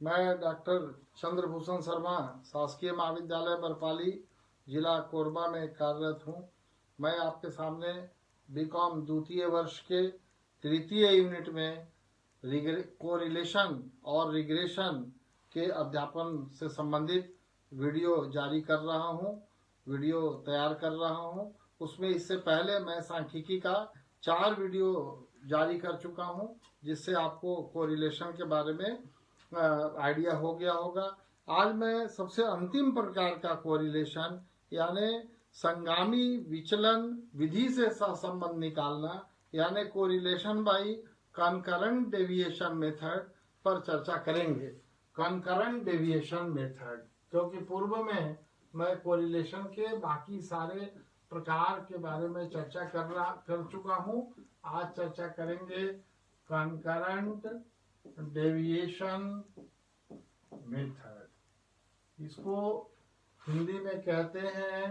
मैं डॉक्टर चंद्रभूषण शर्मा शासकीय महाविद्यालय बरपाली जिला कोरबा में कार्यरत हूँ। मैं आपके सामने बीकॉम द्वितीय वर्ष के तृतीय यूनिट में कोरिलेशन और रिग्रेशन के अध्यापन से संबंधित वीडियो जारी कर रहा हूँ, वीडियो तैयार कर रहा हूँ। उसमें इससे पहले मैं सांख्यिकी का 4 वीडियो जारी कर चुका हूँ, जिससे आपको कोरिलेशन के बारे में आइडिया हो गया होगा। आज मैं सबसे अंतिम प्रकार का कोरिलेशन यानी संगामी विचलन विधि से सहसंबंध निकालना यानी correlation by concurrent deviation method पर चर्चा करेंगे। कॉन्करेंट डेविएशन मेथड, क्योंकि पूर्व में मैं कोरिलेशन के बाकी सारे प्रकार के बारे में चर्चा कर चुका हूँ। आज चर्चा करेंगे कॉन्करेंट डेविएशन मेथड। इसको हिंदी में कहते हैं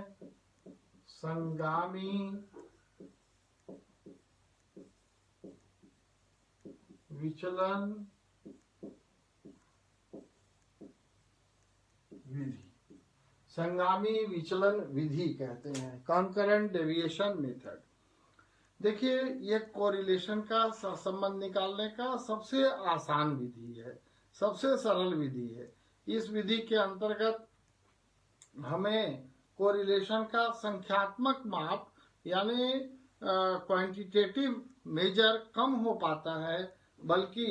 संगामी विचलन विधि, संगामी विचलन विधि कहते हैं, कॉन्करेंट डेविएशन मेथड। देखिए, ये कोरिलेशन का संबंध निकालने का सबसे आसान विधि है, सबसे सरल विधि है। इस विधि के अंतर्गत हमें कोरिलेशन का संख्यात्मक माप यानी क्वांटिटेटिव मेजर कम हो पाता है, बल्कि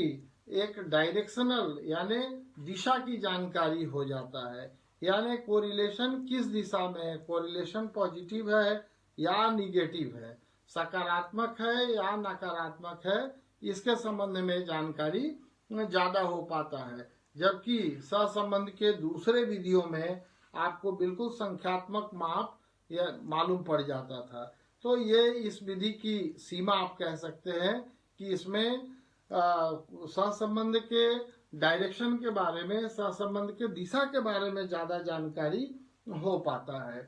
एक डायरेक्शनल यानी दिशा की जानकारी हो जाता है। यानी कोरिलेशन किस दिशा में है, कोरिलेशन पॉजिटिव है या निगेटिव है, सकारात्मक है या नकारात्मक है, इसके संबंध में जानकारी ज्यादा हो पाता है। जबकि सहसंबंध के दूसरे विधियों में आपको बिल्कुल संख्यात्मक माप मालूम पड़ जाता था। तो ये इस विधि की सीमा आप कह सकते हैं कि इसमें सहसंबंध के डायरेक्शन के बारे में, सहसंबंध के दिशा के बारे में ज्यादा जानकारी हो पाता है,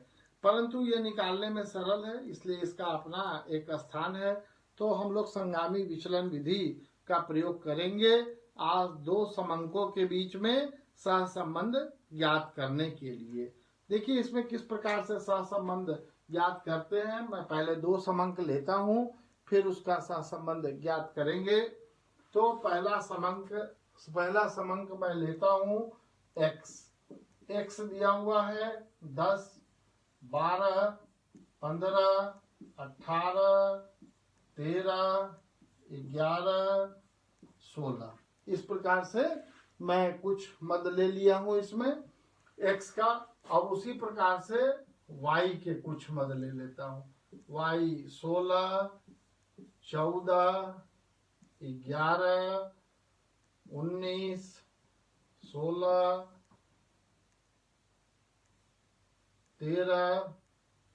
परंतु ये निकालने में सरल है, इसलिए इसका अपना एक स्थान है। तो हम लोग संगामी विचलन विधि का प्रयोग करेंगे आज 2 समंकों के बीच में सहसंबंध ज्ञात करने के लिए। देखिए, इसमें किस प्रकार से सहसंबंध ज्ञात करते हैं। मैं पहले 2 समंक लेता हूं, फिर उसका सहसंबंध ज्ञात करेंगे। तो पहला समंक मैं लेता हूं x दिया हुआ है 10, 12, 15, 18, 13, 11, 16। इस प्रकार से मैं कुछ मद ले लिया हूं इसमें x का। अब उसी प्रकार से y के कुछ मद ले लेता हूं। y 16, 14, 11, 19, 16, 13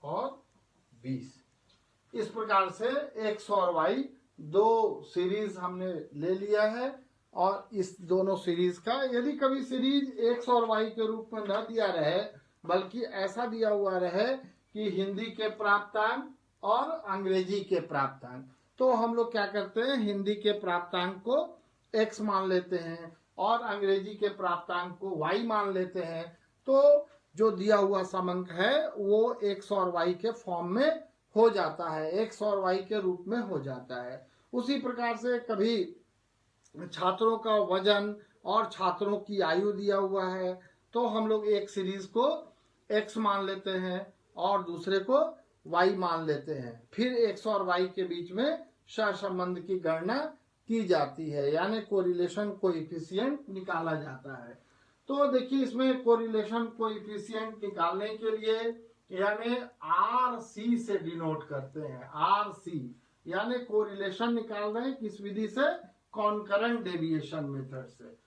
और 20। इस प्रकार से x और y 2 सीरीज हमने ले लिया है। और इस दोनों सीरीज का यदि कभी सीरीज x और y के रूप में न दिया रहे, बल्कि ऐसा दिया हुआ रहे कि हिंदी के प्राप्तांक और अंग्रेजी के प्राप्तांक, तो हम लोग क्या करते हैं, हिंदी के प्राप्तांक को x मान लेते हैं और अंग्रेजी के प्राप्तांक को y मान लेते हैं। तो जो दिया हुआ समंक है वो x और y के फॉर्म में हो जाता है, x और y के रूप में हो जाता है। उसी प्रकार से कभी छात्रों का वजन और छात्रों की आयु दिया हुआ है, तो हम लोग एक सीरीज को x मान लेते हैं और दूसरे को y मान लेते हैं। फिर x और y के बीच में सहसंबंध की गणना की जाती है, यानी कोरिलेशन कोएफिशिएंट निकाला जाता है। तो देखिए, इसमें कोरिलेशन कोएफिशिएंट निकालने के लिए यानी RC से डिनोट करते हैं। RC यानी कोरिलेशन निकाल रहे हैं किस विधि से, कॉन्करेंट डेविएशन मेथड से।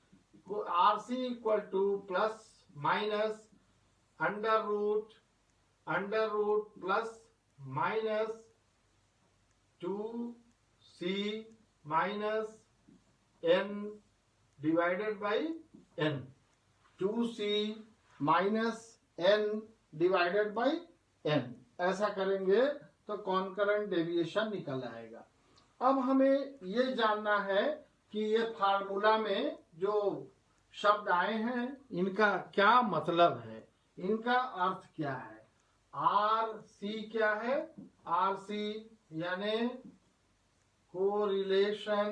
RC equal to plus minus under root plus minus 2C minus n divided by n, 2C minus n divided by n। ऐसा करेंगे तो कॉन्करेंट डेविएशन निकल आएगा। अब हमें ये जानना है कि ये फार्मूला में जो शब्द आए हैं, इनका क्या मतलब है, इनका अर्थ क्या है। आर सी क्या है, आर सी यानी correlation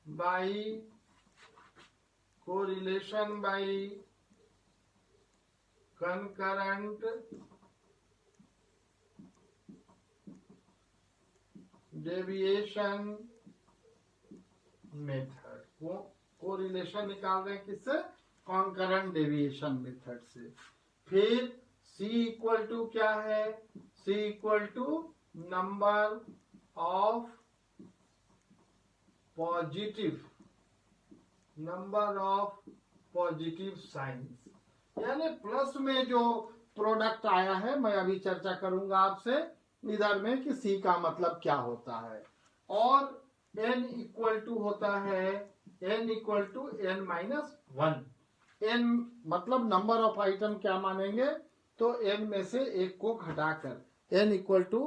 by concurrent deviation method. Correlation निकाल रहे हैं किससे, कॉन्करेंट डेविएशन मेथड से। फिर C इक्वल टू क्या है, C equal to number of positive signs, यानी प्लस में जो प्रोडक्ट आया है, मैं अभी चर्चा करूंगा आपसे इधर में कि C का मतलब क्या होता है। और N इक्वल टू होता है N equal to N minus 1। N मतलब नंबर ऑफ आइटम क्या मानेंगे, तो N में से एक को घटाकर N equal to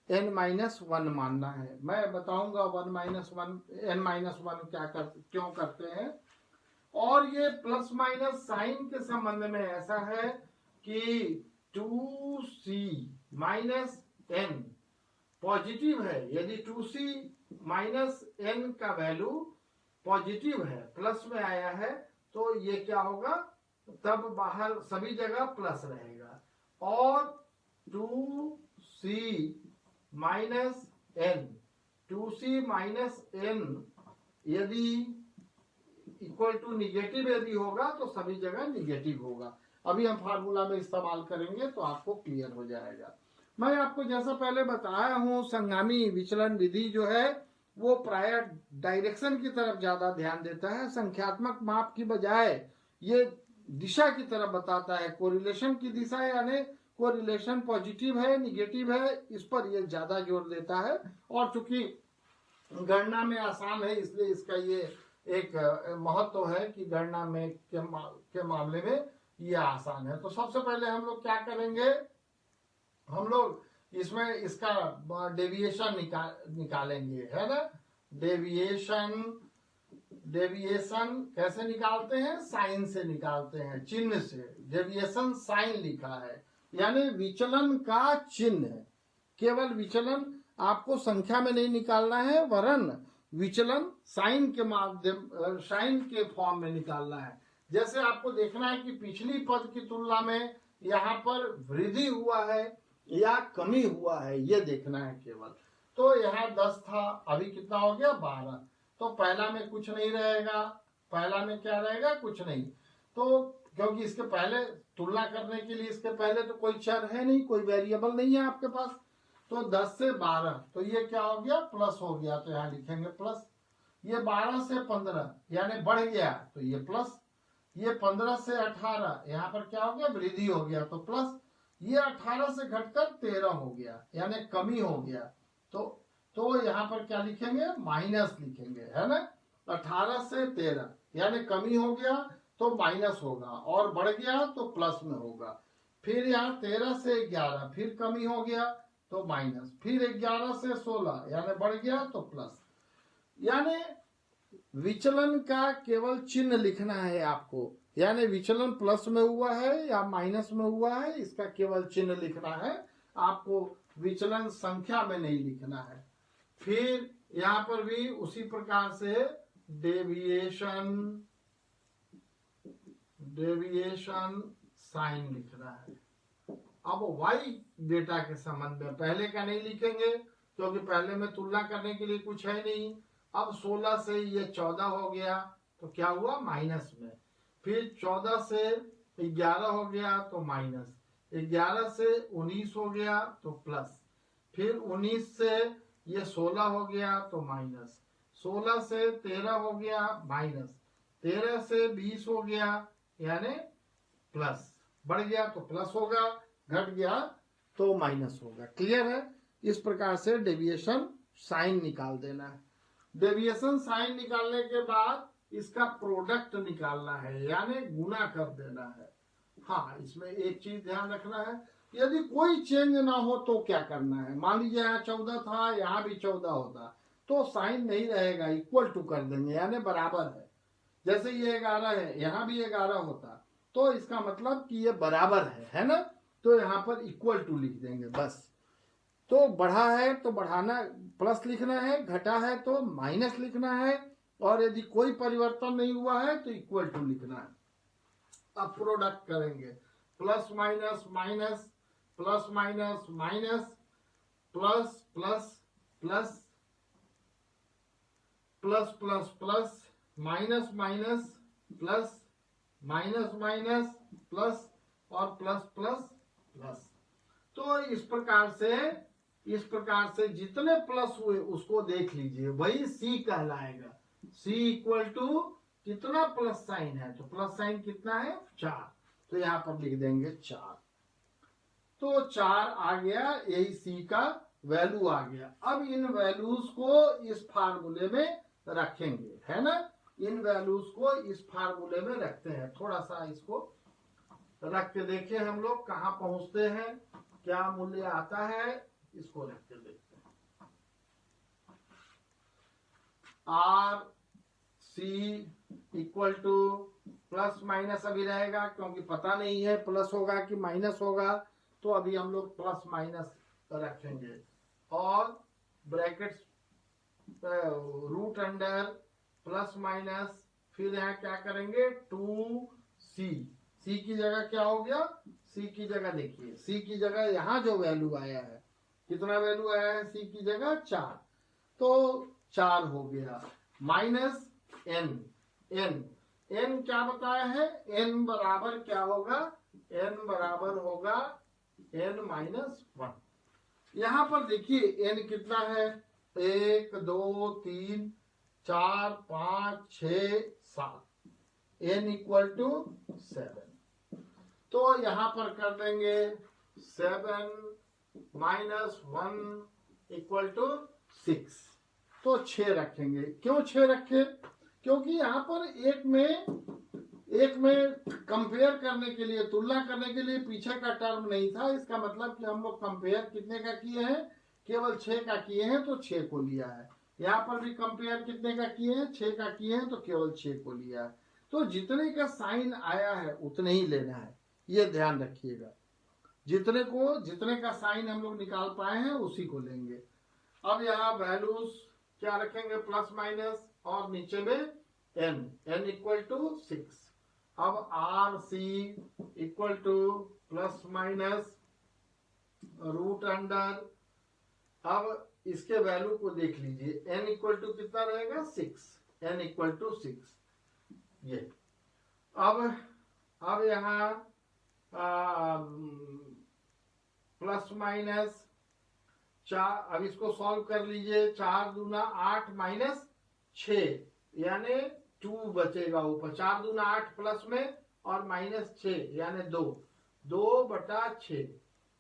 N minus 1 मानना है। मैं बताऊंगा N माइनस 1 क्यों करते हैं। और ये प्लस माइनस साइन के संबंध में ऐसा है कि 2C माइनस n पॉजिटिव है। यदि 2C माइनस n का वैल्यू पॉजिटिव है, प्लस में आया है, तो ये क्या होगा, तब बाहर सभी जगह प्लस रहेगा। और 2C minus n, 2C minus n यदि इक्वल टू निगेटिव यदि होगा तो सभी जगह निगेटिव होगा। अभी हम फार्मूला में इस्तेमाल करेंगे तो आपको क्लियर हो जाएगा। मैं आपको जैसा पहले बताया हूं, संगामी विचलन विधि जो है वो प्राय डायरेक्शन की तरफ ज्यादा ध्यान देता है, संख्यात्मक माप की बजाय ये दिशा की तरफ बताता है। कोरिलेशन की दिशा यानी कोरिलेशन पॉजिटिव है निगेटिव है, इस पर ये ज्यादा जोर देता है। और चूंकि गणना में आसान है, इसलिए इसका ये एक महत्व है कि गणना में के मामले में ये आसान है। तो सबसे पहले हम लोग क्या करेंगे, हम लोग इसमें इसका डेविएशन निकालेंगे, है ना। डेविएशन कैसे निकालते हैं, साइन से निकालते हैं, चिन्ह से। डेविएशन साइन लिखा है, यानी विचलन का चिन्ह। केवल विचलन आपको संख्या में नहीं निकालना है, वरन विचलन साइन के माध्यम साइन के फॉर्म में निकालना है। जैसे आपको देखना है कि पिछली पद की तुलना में यहाँ पर वृद्धि हुआ है या कमी हुआ है, ये देखना है केवल। तो यहाँ 10 था, अभी कितना हो गया 12। तो पहला में कुछ नहीं रहेगा, पहला में क्या रहेगा, कुछ नहीं। तो क्योंकि इसके पहले तुलना करने के लिए इसके पहले तो कोई चर है नहीं, कोई वेरिएबल नहीं है आपके पास। तो 10 से 12, तो ये क्या हो गया, प्लस हो गया, तो यहाँ लिखेंगे प्लस। ये 12 से 15 यानी बढ़ गया, तो ये प्लस। ये 15 से 18 यहाँ पर क्या हो गया, वृद्धि हो गया, तो प्लस। ये 18 से घटकर 13 हो गया, यानी कमी हो गया, तो यहाँ पर क्या लिखेंगे, माइनस लिखेंगे, है ना। 18 से 13 यानी कमी हो गया तो माइनस होगा, और बढ़ गया तो प्लस में होगा। फिर यहाँ 13 से 11 फिर कमी हो गया तो माइनस, फिर 11 से 16 यानी बढ़ गया तो प्लस। यानी विचलन का केवल चिन्ह लिखना है आपको, यानी विचलन प्लस में हुआ है या माइनस में हुआ है, इसका केवल चिन्ह लिखना है आपको, विचलन संख्या में नहीं लिखना है। फिर यहाँ पर भी उसी प्रकार से डेविएशन साइन लिखना है। अब y डेटा के संबंध में पहले का नहीं लिखेंगे, क्योंकि पहले में तुलना करने के लिए कुछ है नहीं। अब 16 से ये 14 हो गया, तो क्या हुआ, माइनस में। फिर 14 से 11 हो गया तो माइनस, 11 से 19 हो गया तो प्लस, फिर 19 से ये 16 हो गया तो माइनस, 16 से 13 हो गया माइनस, 13 से 20 हो गया यानी प्लस। बढ़ गया तो प्लस होगा, घट गया तो माइनस होगा। क्लियर है। इस प्रकार से डेविएशन साइन निकाल देना है। डेविएशन साइन निकालने के बाद इसका प्रोडक्ट निकालना है, यानी गुना कर देना है। हाँ, इसमें एक चीज ध्यान रखना है, यदि कोई चेंज ना हो तो क्या करना है। मान लीजिए यहाँ 14 था, यहाँ भी 14 होता, तो साइन नहीं रहेगा, इक्वल टू कर देंगे, यानी बराबर है। जैसे ये 11 है, यहाँ भी 11 होता तो इसका मतलब कि ये बराबर है ना। तो यहाँ पर इक्वल टू लिख देंगे बस। तो बढ़ा है तो बढ़ाना प्लस लिखना है, घटा है तो माइनस लिखना है, और यदि कोई परिवर्तन नहीं हुआ है तो इक्वल टू लिखना है। अब प्रोडक्ट करेंगे, plus minus minus, plus minus minus, plus plus plus, plus plus plus, minus minus plus, minus minus plus, और प्लस प्लस प्लस। तो इस प्रकार से जितने प्लस हुए उसको देख लीजिए, वही सी कहलाएगा। सी इक्वल टू कितना प्लस साइन है, तो प्लस साइन कितना है 4, तो यहां पर लिख देंगे 4। तो 4 आ गया, यही सी का वैल्यू आ गया। अब इन वैल्यूज को इस फार्मूले में रखेंगे, है ना। इन वैल्यूज को इस फार्मूले में रखते हैं। थोड़ा सा इसको रख के देखें हम लोग कहां पहुंचते हैं, क्या मूल्य आता है, इसको रख के देखते हैं। R C equal to plus minus अभी रहेगा, क्योंकि पता नहीं है प्लस होगा कि माइनस होगा, तो अभी हम लोग प्लस माइनस रखेंगे। और brackets root under plus minus, फिर यहाँ क्या करेंगे 2c। सी की जगह क्या हो गया, सी की जगह देखिए, सी की जगह यहाँ जो वैल्यू आया है, कितना वैल्यू आया है सी की जगह 4, तो 4 हो गया। माइनस एन, एन क्या बताया है, एन बराबर क्या होगा, एन बराबर होगा एन माइनस 1। यहां पर देखिए एन कितना है, 1 2 3 4 5 6 7, एन इक्वल टू 7। तो यहां पर कर देंगे 7 माइनस 1 इक्वल टू 6, तो 6 रखेंगे। क्यों 6 रखे, क्योंकि यहाँ पर एक में कंपेयर करने के लिए, तुलना करने के लिए पीछे का टर्म नहीं था। इसका मतलब कि हम लोग कंपेयर कितने का किए हैं, केवल 6 का किए हैं, तो 6 को लिया है। यहाँ पर भी कंपेयर कितने का किए हैं, 6 का किए हैं, तो केवल 6 को लिया है। तो जितने का साइन आया है उतने ही लेना है, ये ध्यान रखिएगा। जितने का साइन हम लोग निकाल पाए हैं उसी को लेंगे। अब यहाँ वैल्यूज क्या रखेंगे, प्लस माइनस, और नीचे में एन इक्वल टू 6। अब R C equal to plus minus root under, अब इसके वैल्यू को देख लीजिए, एन इक्वल टू कितना रहेगा 6, एन इक्वल टू 6 ये। अब यहाँ प्लस माइनस 4, अब इसको सॉल्व कर लीजिए, 4 दूना 8 माइनस 6, यानी 2 बचेगा ऊपर, 4 दूना 8 प्लस में, और माइनस 6 यानी 2/6।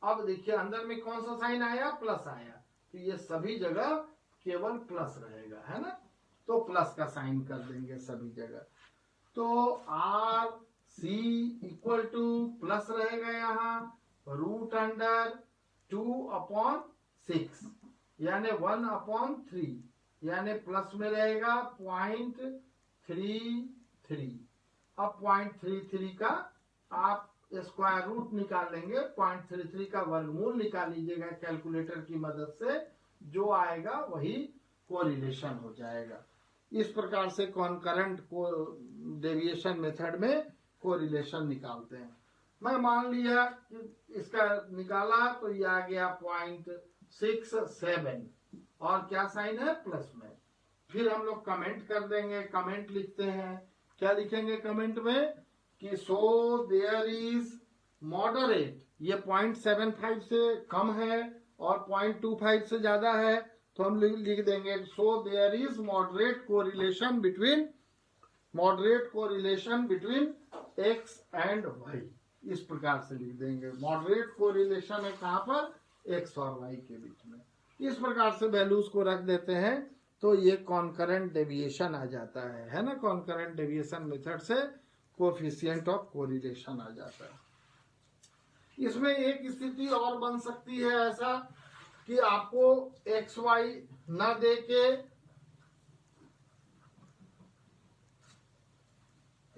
अब देखिए अंदर में कौन सा साइन आया, प्लस आया, तो ये सभी जगह केवल प्लस रहेगा, है ना। तो प्लस का साइन कर देंगे सभी जगह। तो R C equal to plus रहेगा यहाँ रूट अंडर 2/6, यानी 1/3, यानी प्लस में रहेगा 0.33। अब 0.33 का आप स्क्वायर रूट निकाल लेंगे, 0.33 का वर्गमूल निकाल लीजिएगा कैलकुलेटर की मदद से, जो आएगा वही कोरिलेशन हो जाएगा। इस प्रकार से कॉन्करेंट को डेविएशन मेथड में कोरिलेशन निकालते हैं। मैं मान लिया कि इसका निकाला तो ये आ गया 0.67, और क्या साइन है, प्लस में। फिर हम लोग कमेंट कर देंगे, कमेंट लिखते हैं, क्या लिखेंगे कमेंट में कि सो देयर इज मॉडरेट, ये 0.75 से कम है और 0.25 से ज्यादा है, तो हम लिख देंगे so there is moderate correlation between X and Y. इस प्रकार से लिख देंगे, मॉडरेट कोरिलेशन है कहां पर, एक्स और वाई के बीच में। इस प्रकार से वैल्यूज को रख देते हैं, तो ये कॉन्करेंट डेविएशन आ जाता है ना। कॉन्करेंट डेविएशन मेथड से कोएफिशिएंट ऑफ कोरिलेशन आ जाता है। इसमें एक स्थिति और बन सकती है ऐसा कि आपको एक्स वाई न दे के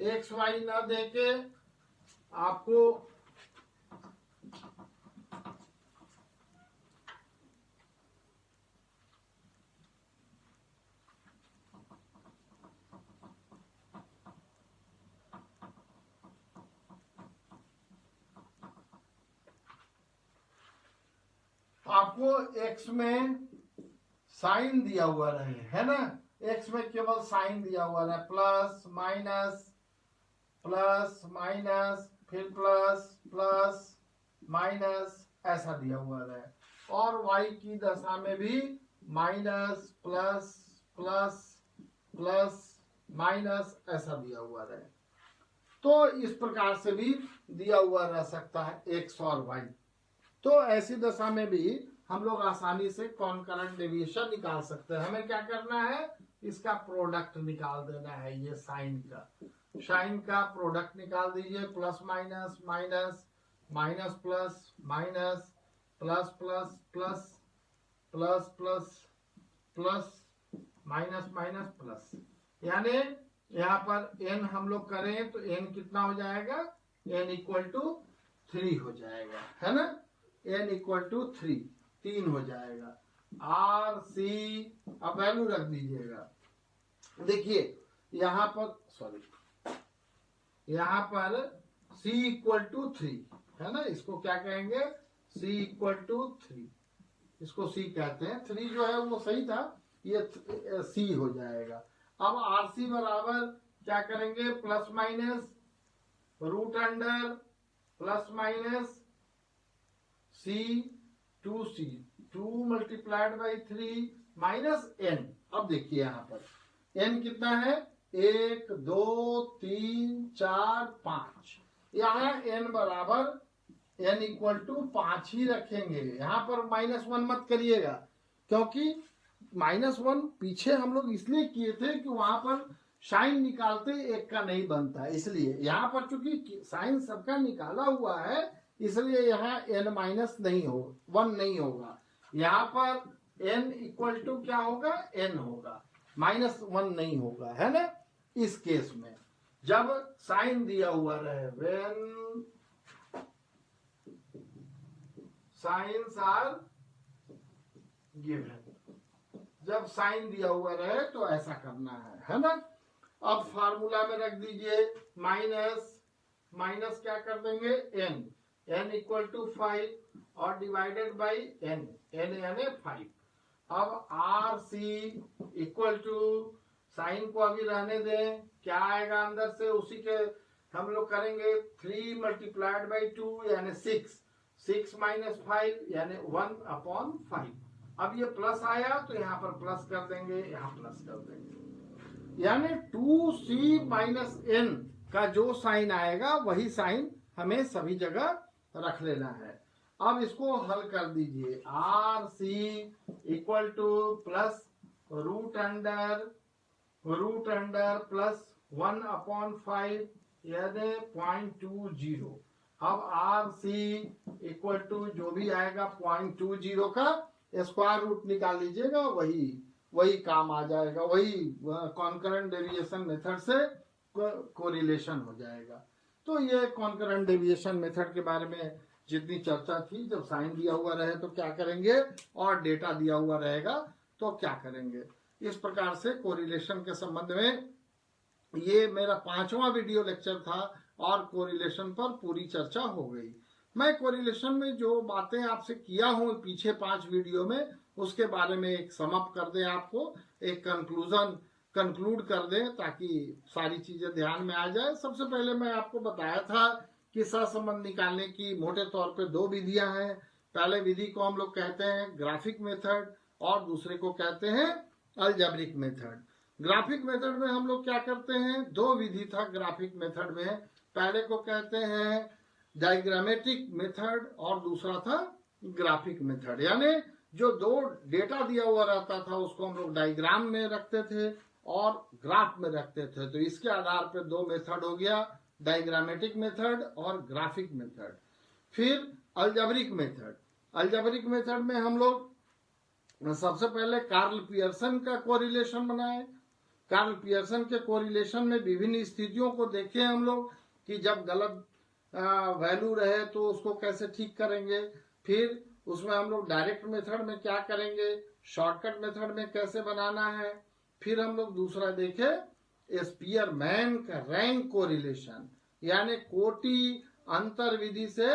एक्स वाई न देके आपको x में साइन दिया हुआ रहे, है ना, x में केवल साइन दिया हुआ रहे, प्लस माइनस प्लस माइनस फिर प्लस प्लस माइनस ऐसा दिया हुआ रहे, और y की दशा में भी minus plus plus plus minus ऐसा दिया हुआ रहे। तो इस प्रकार से भी दिया हुआ रह सकता है x और y। तो ऐसी दशा में भी हम लोग आसानी से कॉन्करेंट डेविएशन निकाल सकते हैं। हमें क्या करना है, इसका प्रोडक्ट निकाल देना है। ये साइन का प्रोडक्ट निकाल दीजिए, plus minus minus minus plus minus plus plus plus plus plus plus minus minus plus, यानी यहाँ पर n हम लोग करें तो n कितना हो जाएगा, n इक्वल टू 3 हो जाएगा, है ना, n इक्वल टू 3 हो जाएगा। आर सी अब वैल्यू रख दीजिएगा। देखिए यहाँ पर यहाँ पर c इक्वल टू 3 है ना, इसको क्या कहेंगे, c इक्वल टू 3, इसको c कहते हैं। 3 जो है वो सही था, ये c हो जाएगा। अब आर सी बराबर क्या करेंगे, plus minus root under plus minus c 2c 2 multiplied by 3 minus n। अब देखिए यहाँ पर n कितना है, 1 2 3 4 5, यहाँ n बराबर n इक्वल टू 5 ही रखेंगे। यहाँ पर -1 मत करिएगा, क्योंकि -1 पीछे हम लोग इसलिए किए थे कि वहां पर साइन निकालते एक का नहीं बनता, इसलिए यहाँ पर चूंकि साइन सबका निकाला हुआ है इसलिए यहाँ n- नहीं हो 1 नहीं होगा। यहाँ पर n इक्वल टू क्या होगा, n होगा, -1 नहीं होगा, है ना। इस केस में जब साइन दिया हुआ रहे, व्हेन साइंस आर गिवन, जब साइन दिया हुआ रहे तो ऐसा करना है ना। अब फार्मूला में रख दीजिए, माइनस माइनस क्या कर देंगे, n इक्वल टू 5 और डिवाइडेड बाई n यानी 5। अब R C equal to, sign को अभी रहने दें, क्या आएगा अंदर से, उसी के हम लोग करेंगे 3 मल्टीप्लाइड बाई 2 यानी 6 माइनस 5 यानी 1/5। अब ये प्लस आया तो यहाँ पर प्लस कर देंगे, यहाँ प्लस कर देंगे, यानी 2c माइनस n का जो साइन आएगा वही साइन हमें सभी जगह रख लेना है। अब इसको हल कर दीजिए, R C equal to plus root under plus 1/5 यानी 0.20। अब आर सी इक्वल टू जो भी आएगा 0.20 का स्क्वायर रूट निकाल लीजिएगा, वही काम आ जाएगा, वही कॉन्करेंट डेविएशन मेथड से कोरिलेशन हो जाएगा। तो ये कॉन्करेंट डेविएशन मेथड के बारे में जितनी चर्चा थी, जब साइन दिया हुआ रहे तो क्या करेंगे और डेटा दिया हुआ रहेगा तो क्या करेंगे, इस प्रकार से कोरिलेशन के संबंध में ये मेरा 5वां वीडियो लेक्चर था और कोरिलेशन पर पूरी चर्चा हो गई। मैं कोरिलेशन में जो बातें आपसे किया हूं पीछे 5 वीडियो में, उसके बारे में एक समअप कर दें, आपको एक कंक्लूड कर दें ताकि सारी चीजें ध्यान में आ जाए। सबसे पहले मैं आपको बताया था कि सहसंबंध निकालने की मोटे तौर पे 2 विधियां हैं। पहले विधि को हम लोग कहते हैं ग्राफिक मेथड और दूसरे को कहते हैं अलजेब्रिक मेथड। ग्राफिक मेथड में हम लोग क्या करते हैं, 2 विधि था ग्राफिक मेथड में, पहले को कहते हैं डायग्रामेटिक मेथड और दूसरा था ग्राफिक मेथड। यानी जो 2 डेटा दिया हुआ रहता था उसको हम लोग डायग्राम में रखते थे और ग्राफ में रखते थे। तो इसके आधार पर 2 मेथड हो गया, डायग्रामेटिक मेथड और ग्राफिक मेथड। फिर अलजेब्रिक मेथड में हम लोग सबसे पहले कार्ल पियर्सन का कोरिलेशन बनाए। कार्ल पियर्सन के कोरिलेशन में विभिन्न स्थितियों को देखे हम लोग कि जब गलत वैल्यू रहे तो उसको कैसे ठीक करेंगे, फिर उसमें हम लोग डायरेक्ट मेथड में क्या करेंगे, शॉर्टकट मेथड में कैसे बनाना है, फिर हम लोग दूसरा देखे स्पीयरमैन का रैंक कोरिलेशन, यानी कोटि अंतर विधि से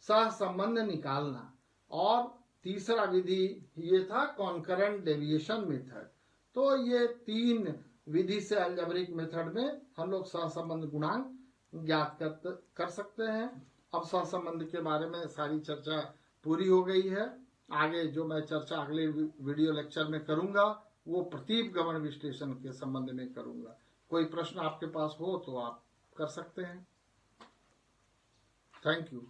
सह संबंध निकालना, और तीसरा विधि ये था कॉन्करेंट डेविएशन मेथड। तो ये 3 विधि से अलजेब्रिक मेथड में हम लोग सहसंबंध गुणांक ज्ञात कर सकते हैं। अब सहसंबंध के बारे में सारी चर्चा पूरी हो गई है। आगे जो मैं चर्चा अगले वीडियो लेक्चर में करूंगा वो प्रतीप गमन विश्लेषण के संबंध में करूंगा। कोई प्रश्न आपके पास हो तो आप कर सकते हैं। Thank you.